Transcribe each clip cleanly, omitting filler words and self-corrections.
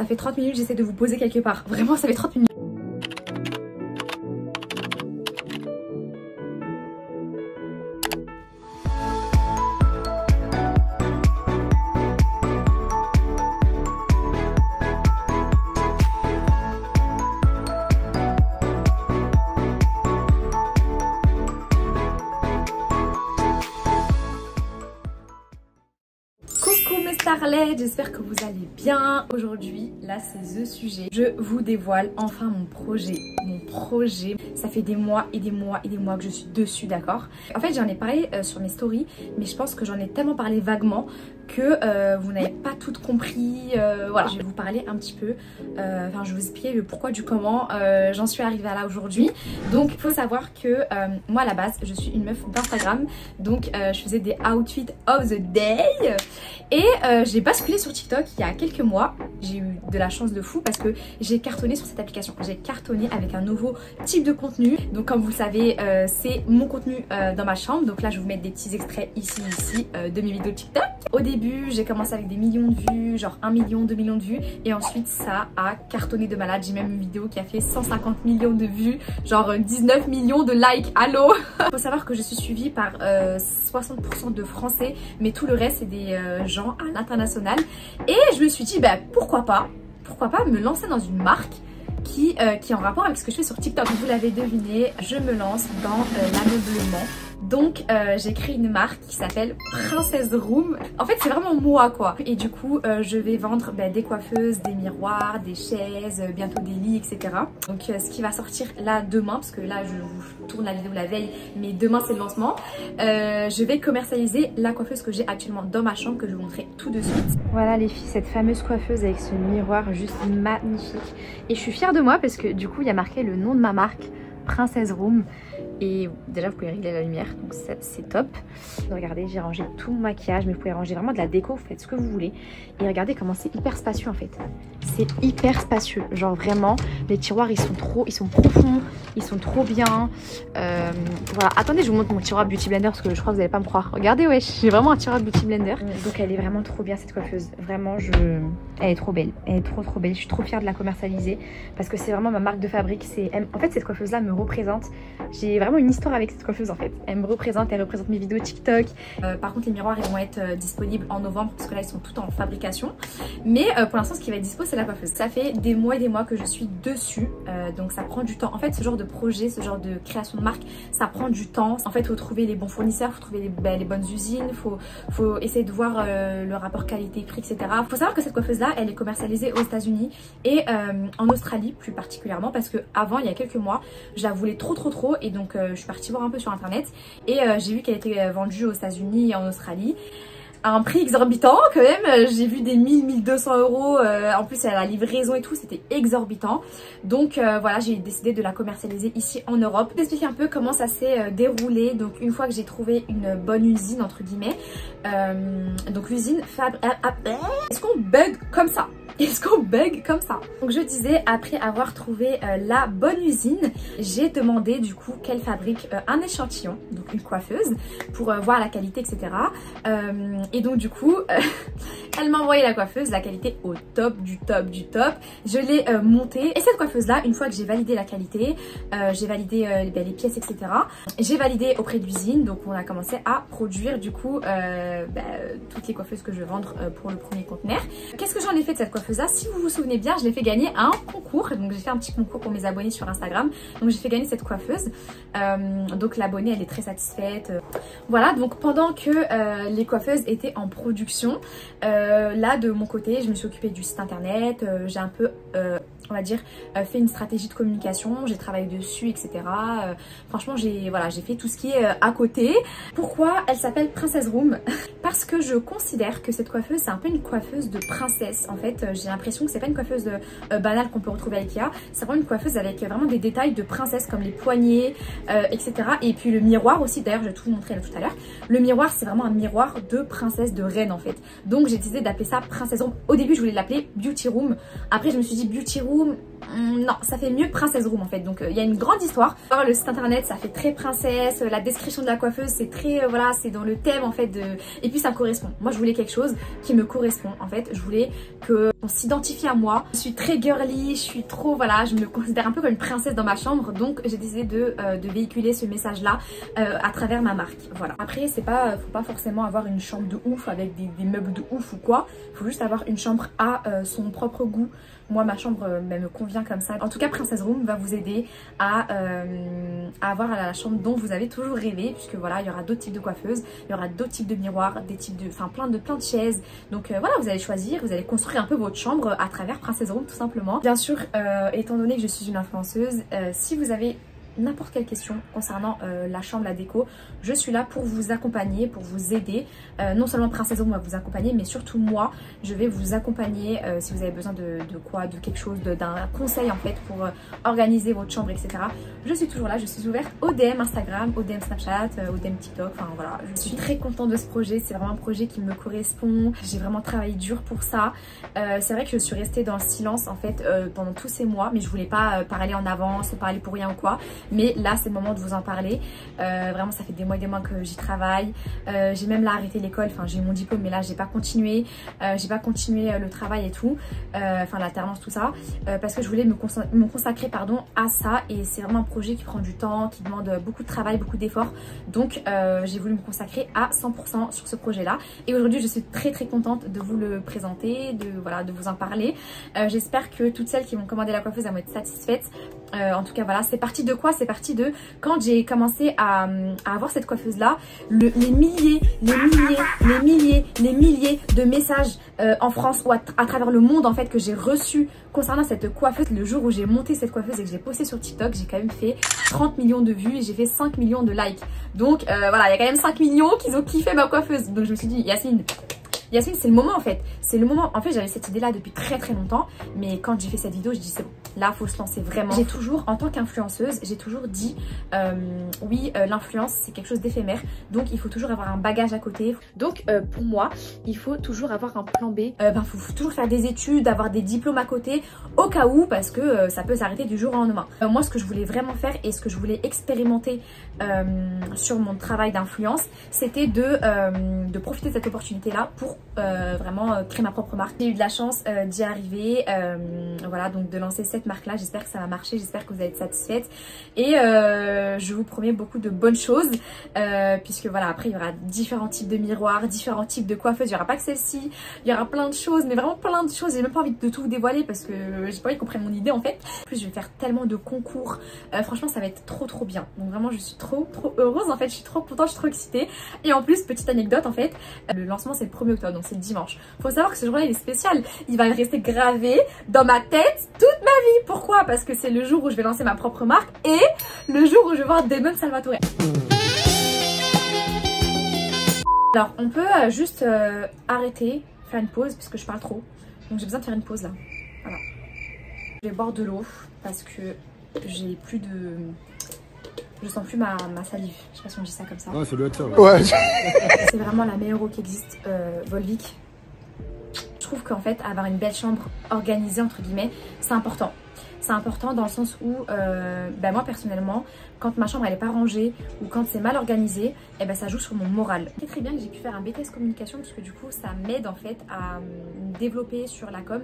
Ça fait 30 minutes, j'essaie de vous poser quelque part. Vraiment, ça fait 30 minutes. Coucou mes starlets, j'espère que vous allez bien. Aujourd'hui, là c'est the sujet. Je vous dévoile enfin mon projet. Ça fait des mois et des mois et des mois que je suis dessus, d'accord? En fait, j'en ai parlé sur mes stories, mais je pense que j'en ai tellement parlé vaguement que vous n'avez pas tout compris. Voilà, je vais vous parler un petit peu, enfin je vais vous expliquer le pourquoi du comment j'en suis arrivée à là aujourd'hui. Donc il faut savoir que moi à la base je suis une meuf d'Instagram, donc je faisais des outfits of the day et j'ai basculé sur TikTok il y a quelques mois. J'ai eu de la chance de fou parce que j'ai cartonné sur cette application. J'ai cartonné avec un nouveau type de contenu. Donc comme vous le savez, c'est mon contenu dans ma chambre. Donc là je vais vous mettre des petits extraits ici de mes vidéos TikTok. Au début j'ai commencé avec des millions de vues, genre 1 million, 2 millions de vues, et ensuite ça a cartonné de malade. J'ai même une vidéo qui a fait 150 millions de vues, genre 19 millions de likes. Allô. Faut savoir que je suis suivie par 60% de Français, mais tout le reste c'est des gens à l'international. Et je me suis dit bah pourquoi pas me lancer dans une marque qui est en rapport avec ce que je fais sur TikTok. Vous l'avez deviné, je me lance dans l'ameublement. Donc j'ai créé une marque qui s'appelle Princess Room. En fait c'est vraiment moi quoi. Et du coup je vais vendre des coiffeuses, des miroirs, des chaises, bientôt des lits, etc. Donc ce qui va sortir là demain, parce que là je vous tourne la vidéo la veille, mais demain c'est le lancement. Je vais commercialiser la coiffeuse que j'ai actuellement dans ma chambre, que je vous montrerai tout de suite. Voilà les filles, cette fameuse coiffeuse avec ce miroir juste magnifique. Et je suis fière de moi parce que du coup il y a marqué le nom de ma marque, Princess Room. Et déjà vous pouvez régler la lumière, donc c'est top. Regardez, j'ai rangé tout mon maquillage, mais vous pouvez ranger vraiment de la déco, vous faites ce que vous voulez. Et regardez comment c'est hyper spacieux en fait. C'est hyper spacieux, genre vraiment les tiroirs ils sont profonds, ils sont trop bien. Voilà, attendez je vous montre mon tiroir Beauty Blender parce que je crois que vous n'allez pas me croire. Regardez, ouais, j'ai vraiment un tiroir Beauty Blender. Donc elle est vraiment trop bien cette coiffeuse, vraiment elle est trop belle, elle est trop belle. Je suis trop fière de la commercialiser parce que c'est vraiment ma marque de fabrique. En fait cette coiffeuse là me représente. J'ai vraiment une histoire avec cette coiffeuse en fait. Elle me représente, elle représente mes vidéos TikTok. Par contre les miroirs ils vont être disponibles en novembre parce que là ils sont tout en fabrication. Mais pour l'instant ce qui va être dispo c'est la coiffeuse. Ça fait des mois et des mois que je suis dessus, donc ça prend du temps. En fait ce genre de projet, ce genre de création de marque, ça prend du temps. En fait il faut trouver les bons fournisseurs, il faut trouver les bonnes usines, il faut essayer de voir le rapport qualité-prix, etc. Il faut savoir que cette coiffeuse là elle est commercialisée aux États-Unis et en Australie plus particulièrement, parce que avant il y a quelques mois je la voulais trop et donc je suis partie voir un peu sur internet et j'ai vu qu'elle était vendue aux États-Unis et en Australie à un prix exorbitant quand même. J'ai vu des 1200 euros, en plus à la livraison et tout, c'était exorbitant. Donc voilà, j'ai décidé de la commercialiser ici en Europe. Je vais expliquer un peu comment ça s'est déroulé. Donc une fois que j'ai trouvé une bonne usine entre guillemets, donc l'usine Est-ce qu'on bug comme ça? Donc je disais, après avoir trouvé la bonne usine, j'ai demandé du coup qu'elle fabrique un échantillon, donc une coiffeuse, pour voir la qualité, etc. Et donc du coup, elle m'a envoyé la coiffeuse, la qualité au top du top. Je l'ai montée. Et cette coiffeuse là, une fois que j'ai validé la qualité, j'ai validé les pièces, etc. J'ai validé auprès de l'usine, donc on a commencé à produire du coup toutes les coiffeuses que je vais vendre pour le premier conteneur. Qu'est-ce que j'en ai fait de cette coiffeuse là? Si vous vous souvenez bien, je l'ai fait gagner à un concours. Donc j'ai fait un petit concours pour mes abonnés sur Instagram. Donc j'ai fait gagner cette coiffeuse. Donc l'abonnée elle est très satisfaite. Voilà, donc pendant que les coiffeuses étaient en production, là de mon côté je me suis occupée du site internet. J'ai un peu on va dire fait une stratégie de communication, j'ai travaillé dessus, etc. Franchement j'ai fait tout ce qui est à côté. Pourquoi elle s'appelle Princess Room? Parce que je considère que cette coiffeuse c'est un peu une coiffeuse de princesse. En fait j'ai l'impression que c'est pas une coiffeuse banale qu'on peut retrouver à Ikea, c'est vraiment une coiffeuse avec vraiment des détails de princesse comme les poignets, etc. Et puis le miroir aussi, d'ailleurs je vais tout vous montrer là tout à l'heure. Le miroir c'est vraiment un miroir de princesse, de reine en fait. Donc j'ai décidé d'appeler ça Princess Room. Au début je voulais l'appeler Beauty Room, après je me suis dit Beauty Room, non, ça fait mieux Princess Room en fait. Donc il y a une grande histoire. Le site internet ça fait très princesse, la description de la coiffeuse c'est très voilà, c'est dans le thème en fait de... Et puis ça me correspond. Moi je voulais quelque chose qui me correspond en fait. Je voulais que On s'identifie à moi, je suis très girly, je suis trop, voilà, je me considère un peu comme une princesse dans ma chambre, donc j'ai décidé de véhiculer ce message-là à travers ma marque, voilà. Après, faut pas forcément avoir une chambre de ouf avec des meubles de ouf ou quoi, faut juste avoir une chambre à son propre goût. Moi, ma chambre me convient comme ça. En tout cas, Princess Room va vous aider à avoir la chambre dont vous avez toujours rêvé, puisque voilà, il y aura d'autres types de coiffeuses, il y aura d'autres types de miroirs, des types de, enfin plein de chaises. Donc voilà, vous allez choisir, vous allez construire un peu votre chambre à travers Princess Room tout simplement. Bien sûr, étant donné que je suis une influenceuse, si vous avez n'importe quelle question concernant la chambre, la déco, je suis là pour vous accompagner, pour vous aider. Non seulement Princess Room va vous accompagner, mais surtout moi, je vais vous accompagner si vous avez besoin de quelque chose, d'un conseil en fait pour organiser votre chambre, etc. Je suis toujours là, je suis ouverte au DM Instagram, au DM Snapchat, au DM TikTok, enfin voilà. Je suis très contente de ce projet, c'est vraiment un projet qui me correspond. J'ai vraiment travaillé dur pour ça. C'est vrai que je suis restée dans le silence en fait pendant tous ces mois, mais je voulais pas parler en avance, parler pour rien ou quoi. Mais là c'est le moment de vous en parler. Vraiment ça fait des mois et des mois que j'y travaille. J'ai même là arrêté l'école, enfin j'ai eu mon diplôme mais là j'ai pas continué. J'ai pas continué le travail et tout, enfin l'alternance tout ça, parce que je voulais me consacrer pardon à ça, et c'est vraiment un projet qui prend du temps, qui demande beaucoup de travail, beaucoup d'efforts. Donc j'ai voulu me consacrer à 100% sur ce projet là, et aujourd'hui je suis très contente de vous le présenter, de vous en parler. J'espère que toutes celles qui vont commander la coiffeuse vont être satisfaites. En tout cas voilà, c'est parti de quoi? C'est parti de quand j'ai commencé à avoir cette coiffeuse là, les milliers de messages en France ou à travers le monde en fait que j'ai reçus concernant cette coiffeuse. Le jour où j'ai monté cette coiffeuse et que j'ai posté sur TikTok, j'ai quand même fait 30 millions de vues et j'ai fait 5 millions de likes. Donc voilà, il y a quand même 5 millions qui ont kiffé ma coiffeuse. Donc je me suis dit, Yasmine, c'est le moment en fait. C'est le moment. En fait, j'avais cette idée là depuis très longtemps. Mais quand j'ai fait cette vidéo, je dis c'est bon. Là, faut se lancer vraiment. J'ai toujours, en tant qu'influenceuse, j'ai toujours dit oui, l'influence, c'est quelque chose d'éphémère. Donc, il faut toujours avoir un bagage à côté. Donc, pour moi, il faut toujours avoir un plan B. Faut toujours faire des études, avoir des diplômes à côté, au cas où, parce que ça peut s'arrêter du jour au lendemain. Moi, ce que je voulais vraiment faire et ce que je voulais expérimenter sur mon travail d'influence, c'était de profiter de cette opportunité-là pour vraiment créer ma propre marque. J'ai eu de la chance d'y arriver, voilà, donc de lancer cette marque là. J'espère que ça va marcher, j'espère que vous allez être satisfaite, et je vous promets beaucoup de bonnes choses, puisque voilà, après il y aura différents types de miroirs, différents types de coiffeuses, il n'y aura pas que celle-ci, il y aura plein de choses, mais vraiment plein de choses. J'ai même pas envie de tout vous dévoiler parce que j'ai pas envie qu'on prenne mon idée en fait. En plus je vais faire tellement de concours, franchement ça va être trop bien. Donc vraiment je suis trop heureuse en fait, je suis trop contente, je suis trop excitée. Et en plus, petite anecdote en fait, le lancement c'est le 1er octobre, donc c'est le dimanche. Faut savoir que ce jour-là il est spécial, il va rester gravé dans ma tête toute ma vie. Pourquoi? Parce que c'est le jour où je vais lancer ma propre marque et le jour où je vais voir Damon Salvatore. Alors on peut juste arrêter, faire une pause parce que je parle trop. Donc j'ai besoin de faire une pause là. Voilà. Je vais boire de l'eau parce que j'ai plus de... Je sens plus ma salive. Je sais pas si on dit ça comme ça. Ouais, ça doit être ça. Ouais. C'est vraiment la meilleure eau qui existe, Volvic. Je trouve qu'en fait, avoir une belle chambre organisée, entre guillemets, c'est important. C'est important dans le sens où, moi personnellement, quand ma chambre elle est pas rangée ou quand c'est mal organisé, ça joue sur mon moral. C'est très bien que j'ai pu faire un BTS communication parce que du coup ça m'aide en fait à me développer sur la com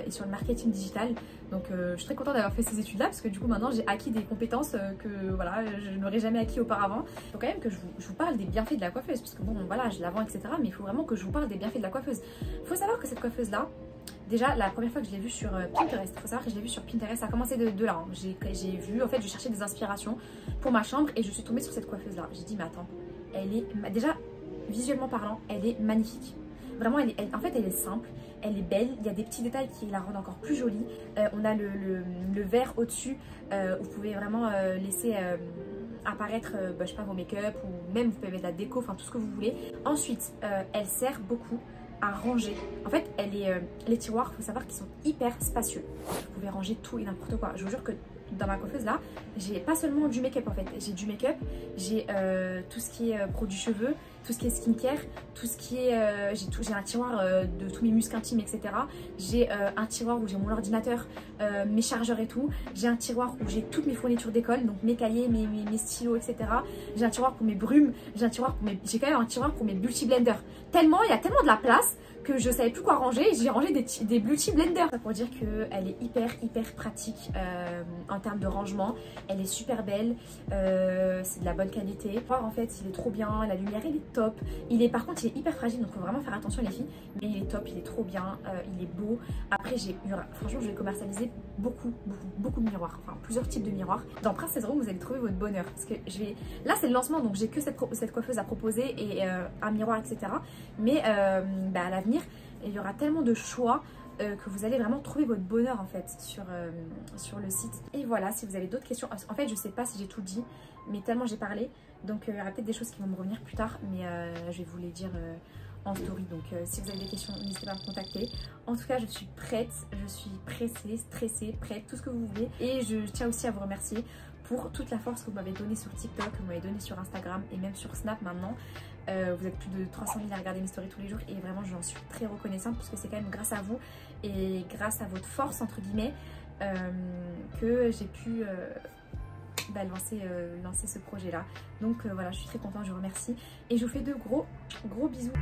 et sur le marketing digital. Donc je suis très contente d'avoir fait ces études là parce que du coup maintenant j'ai acquis des compétences que voilà, je n'aurais jamais acquis auparavant. Il faut quand même que je vous parle des bienfaits de la coiffeuse parce que bon voilà, je la vends etc, mais il faut vraiment que je vous parle des bienfaits de la coiffeuse. Il faut savoir que cette coiffeuse là, déjà la première fois que je l'ai vue sur Pinterest, il faut savoir que je l'ai vue sur Pinterest, ça a commencé de là, hein. J'ai vu, en fait je cherchais des inspirations pour ma chambre et je suis tombée sur cette coiffeuse là. J'ai dit mais attends, elle est, déjà visuellement parlant, elle est magnifique. Vraiment en fait elle est simple, elle est belle, il y a des petits détails qui la rendent encore plus jolie. On a le vert au dessus où vous pouvez vraiment laisser apparaître je sais pas, vos make-up, ou même vous pouvez mettre de la déco, enfin tout ce que vous voulez. Ensuite elle sert beaucoup à ranger. En fait, les tiroirs, il faut savoir qu'ils sont hyper spacieux. Vous pouvez ranger tout et n'importe quoi. Je vous jure que dans ma coiffeuse là, j'ai pas seulement du make-up en fait. J'ai du make-up, j'ai tout ce qui est produits cheveux, tout ce qui est skincare, tout ce qui est... j'ai un tiroir de tous mes muscles intimes, etc. J'ai un tiroir où j'ai mon ordinateur, mes chargeurs et tout. J'ai un tiroir où j'ai toutes mes fournitures d'école, donc mes cahiers, mes stylos, etc. J'ai un tiroir pour mes brumes, j'ai quand même un tiroir pour mes multi-blenders. Il y a tellement de la place que je savais plus quoi ranger. J'ai rangé des Beauty Blender. Ça pour dire qu'elle est hyper pratique en termes de rangement. Elle est super belle, c'est de la bonne qualité. En fait il est trop bien, la lumière il est top. Par contre il est hyper fragile, donc faut vraiment faire attention les filles. Mais il est top, il est trop bien, il est beau. Après franchement je vais commercialiser beaucoup de miroirs, enfin plusieurs types de miroirs. Dans Princess Room vous allez trouver votre bonheur. Parce que là c'est le lancement, donc j'ai que cette coiffeuse à proposer et un miroir etc. Mais à l'avenir il y aura tellement de choix que vous allez vraiment trouver votre bonheur en fait sur le site. Et voilà, si vous avez d'autres questions, en fait je sais pas si j'ai tout dit, mais tellement j'ai parlé, donc il y aura peut-être des choses qui vont me revenir plus tard, mais je vais vous les dire en story. Donc si vous avez des questions, n'hésitez pas à me contacter. En tout cas je suis prête, je suis pressée, stressée, prête, tout ce que vous voulez. Et je tiens aussi à vous remercier pour toute la force que vous m'avez donnée sur TikTok, que vous m'avez donnée sur Instagram et même sur Snap maintenant. Vous êtes plus de 300 000 à regarder mes stories tous les jours et vraiment j'en suis très reconnaissante parce que c'est quand même grâce à vous et grâce à votre force entre guillemets que j'ai pu lancer ce projet là. Donc voilà, je suis très contente, je vous remercie et je vous fais de gros bisous.